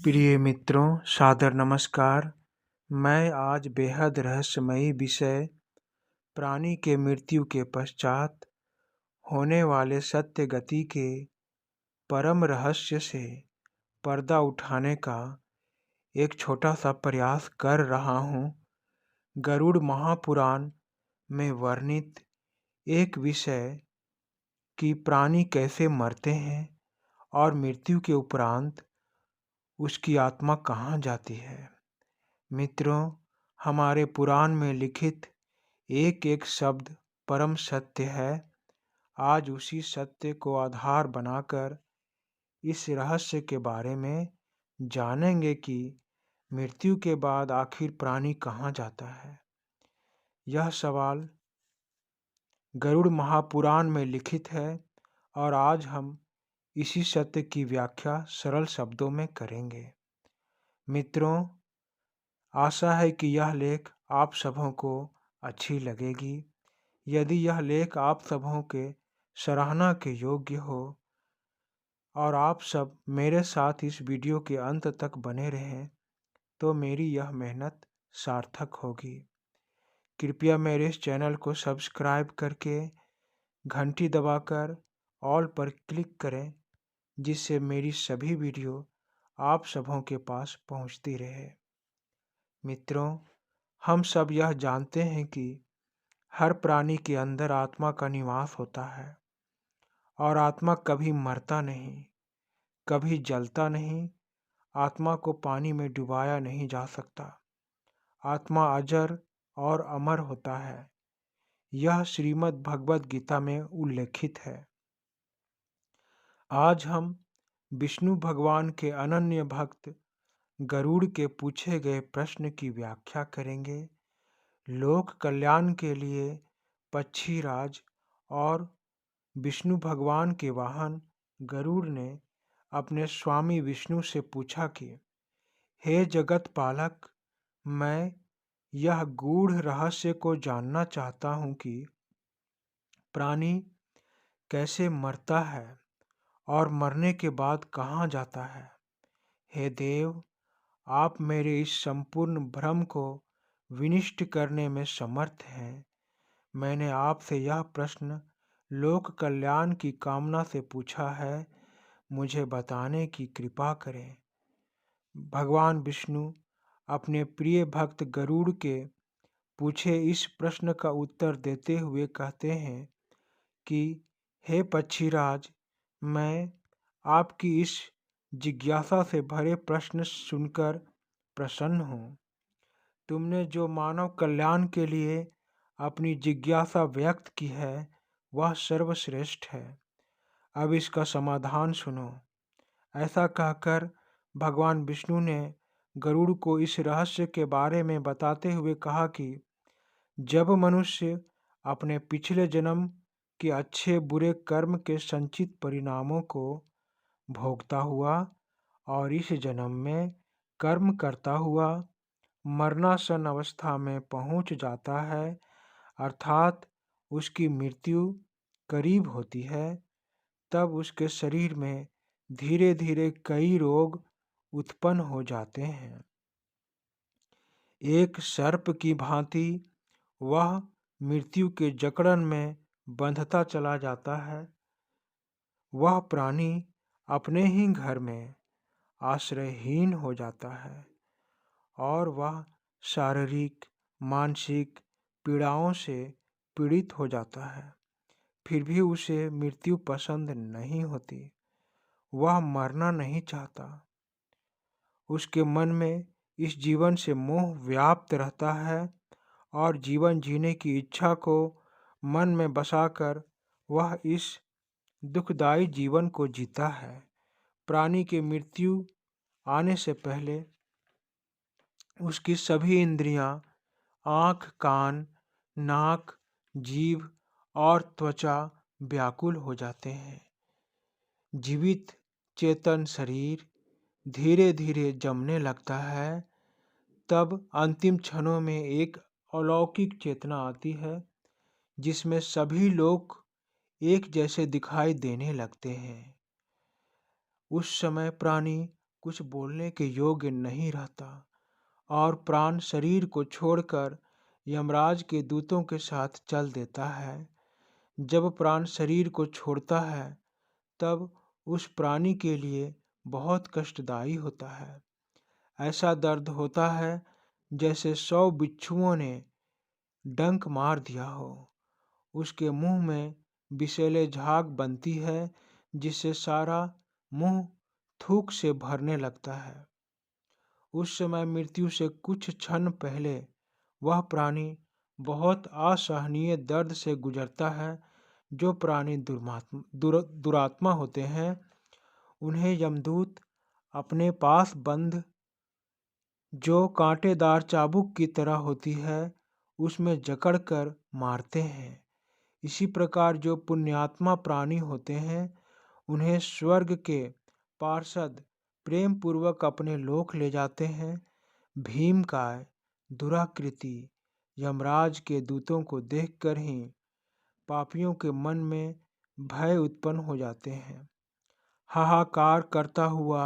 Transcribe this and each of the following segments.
प्रिय मित्रों, सादर नमस्कार। मैं आज बेहद रहस्यमयी विषय प्राणी के मृत्यु के पश्चात होने वाले सत्य गति के परम रहस्य से पर्दा उठाने का एक छोटा सा प्रयास कर रहा हूँ। गरुड़ महापुराण में वर्णित एक विषय कि प्राणी कैसे मरते हैं और मृत्यु के उपरांत उसकी आत्मा कहाँ जाती है। मित्रों, हमारे पुराण में लिखित एक एक शब्द परम सत्य है। आज उसी सत्य को आधार बनाकर इस रहस्य के बारे में जानेंगे कि मृत्यु के बाद आखिर प्राणी कहाँ जाता है। यह सवाल गरुड़ महापुराण में लिखित है और आज हम इसी सत्य की व्याख्या सरल शब्दों में करेंगे। मित्रों, आशा है कि यह लेख आप सबों को अच्छी लगेगी। यदि यह लेख आप सबों के सराहना के योग्य हो और आप सब मेरे साथ इस वीडियो के अंत तक बने रहें तो मेरी यह मेहनत सार्थक होगी। कृपया मेरे इस चैनल को सब्सक्राइब करके घंटी दबाकर ऑल पर क्लिक करें, जिससे मेरी सभी वीडियो आप सबों के पास पहुंचती रहे। मित्रों, हम सब यह जानते हैं कि हर प्राणी के अंदर आत्मा का निवास होता है और आत्मा कभी मरता नहीं, कभी जलता नहीं। आत्मा को पानी में डुबाया नहीं जा सकता। आत्मा अजर और अमर होता है। यह श्रीमद् भगवद गीता में उल्लेखित है। आज हम विष्णु भगवान के अनन्य भक्त गरुड़ के पूछे गए प्रश्न की व्याख्या करेंगे। लोक कल्याण के लिए पक्षीराज और विष्णु भगवान के वाहन गरुड़ ने अपने स्वामी विष्णु से पूछा कि हे जगत पालक, मैं यह गूढ़ रहस्य को जानना चाहता हूँ कि प्राणी कैसे मरता है और मरने के बाद कहाँ जाता है। हे देव, आप मेरे इस संपूर्ण भ्रम को विनिष्ट करने में समर्थ हैं। मैंने आपसे यह प्रश्न लोक कल्याण की कामना से पूछा है। मुझे बताने की कृपा करें। भगवान विष्णु अपने प्रिय भक्त गरुड़ के पूछे इस प्रश्न का उत्तर देते हुए कहते हैं कि हे पक्षीराज, मैं आपकी इस जिज्ञासा से भरे प्रश्न सुनकर प्रसन्न हूँ। तुमने जो मानव कल्याण के लिए अपनी जिज्ञासा व्यक्त की है वह सर्वश्रेष्ठ है। अब इसका समाधान सुनो। ऐसा कहकर भगवान विष्णु ने गरुड़ को इस रहस्य के बारे में बताते हुए कहा कि जब मनुष्य अपने पिछले जन्म के अच्छे बुरे कर्म के संचित परिणामों को भोगता हुआ और इस जन्म में कर्म करता हुआ मरणासन अवस्था में पहुंच जाता है, अर्थात उसकी मृत्यु करीब होती है, तब उसके शरीर में धीरे धीरे कई रोग उत्पन्न हो जाते हैं। एक सर्प की भांति वह मृत्यु के जकड़न में बंधता चला जाता है। वह प्राणी अपने ही घर में आश्रयहीन हो जाता है और वह शारीरिक मानसिक पीड़ाओं से पीड़ित हो जाता है। फिर भी उसे मृत्यु पसंद नहीं होती। वह मरना नहीं चाहता। उसके मन में इस जीवन से मोह व्याप्त रहता है और जीवन जीने की इच्छा को मन में बसाकर वह इस दुखदायी जीवन को जीता है। प्राणी की मृत्यु आने से पहले उसकी सभी इंद्रियां, आँख, कान, नाक, जीभ और त्वचा व्याकुल हो जाते हैं। जीवित चेतन शरीर धीरे धीरे जमने लगता है। तब अंतिम क्षणों में एक अलौकिक चेतना आती है जिसमें सभी लोग एक जैसे दिखाई देने लगते हैं। उस समय प्राणी कुछ बोलने के योग्य नहीं रहता और प्राण शरीर को छोड़कर यमराज के दूतों के साथ चल देता है। जब प्राण शरीर को छोड़ता है तब उस प्राणी के लिए बहुत कष्टदायी होता है। ऐसा दर्द होता है जैसे 100 बिच्छुओं ने डंक मार दिया हो। उसके मुंह में विषैले झाग बनती है जिससे सारा मुंह थूक से भरने लगता है। उस समय मृत्यु से कुछ क्षण पहले वह प्राणी बहुत असहनीय दर्द से गुजरता है। जो प्राणी दुरात्मा होते हैं उन्हें यमदूत अपने पास बंद जो कांटेदार चाबुक की तरह होती है उसमें जकड़कर मारते हैं। इसी प्रकार जो पुण्यात्मा प्राणी होते हैं उन्हें स्वर्ग के पार्षद प्रेम पूर्वक अपने लोक ले जाते हैं। भीमकाय दुराकृति यमराज के दूतों को देखकर ही पापियों के मन में भय उत्पन्न हो जाते हैं। हाहाकार करता हुआ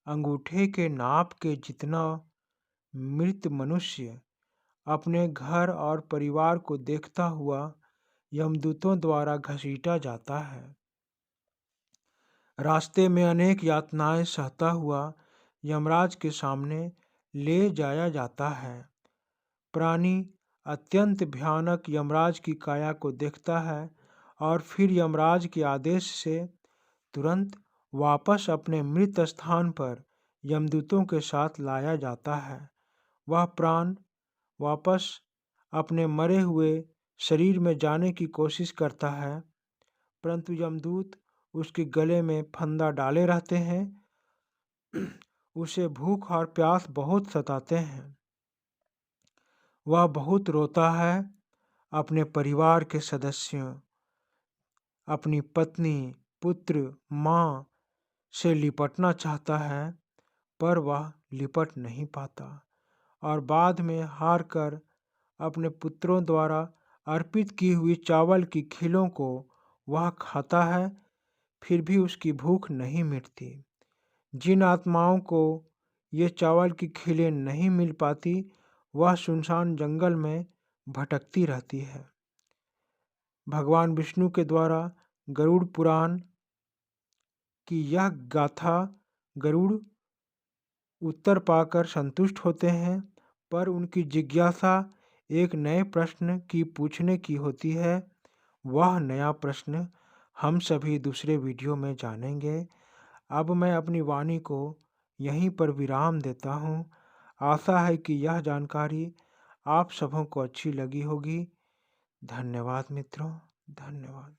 अंगूठे के नाप के जितना मृत मनुष्य अपने घर और परिवार को देखता हुआ यमदूतों द्वारा घसीटा जाता है। रास्ते में अनेक यातनाएं सहता हुआ यमराज के सामने ले जाया जाता है। प्राणी अत्यंत भयानक यमराज की काया को देखता है और फिर यमराज के आदेश से तुरंत वापस अपने मृत स्थान पर यमदूतों के साथ लाया जाता है। वह प्राण वापस अपने मरे हुए शरीर में जाने की कोशिश करता है, परंतु यमदूत उसके गले में फंदा डाले रहते हैं। उसे भूख और प्यास बहुत सताते हैं। वह बहुत रोता है, अपने परिवार के सदस्यों, अपनी पत्नी, पुत्र, माँ से लिपटना चाहता है, पर वह लिपट नहीं पाता और बाद में हार कर अपने पुत्रों द्वारा अर्पित की हुई चावल की खिलों को वह खाता है, फिर भी उसकी भूख नहीं मिटती। जिन आत्माओं को ये चावल की खिलें नहीं मिल पाती वह सुनसान जंगल में भटकती रहती है। भगवान विष्णु के द्वारा गरुड़ पुराण की यह गाथा गरुड़ उत्तर पाकर संतुष्ट होते हैं, पर उनकी जिज्ञासा एक नए प्रश्न की पूछने की होती है। वह नया प्रश्न हम सभी दूसरे वीडियो में जानेंगे। अब मैं अपनी वाणी को यहीं पर विराम देता हूँ। आशा है कि यह जानकारी आप सबों को अच्छी लगी होगी। धन्यवाद मित्रों, धन्यवाद।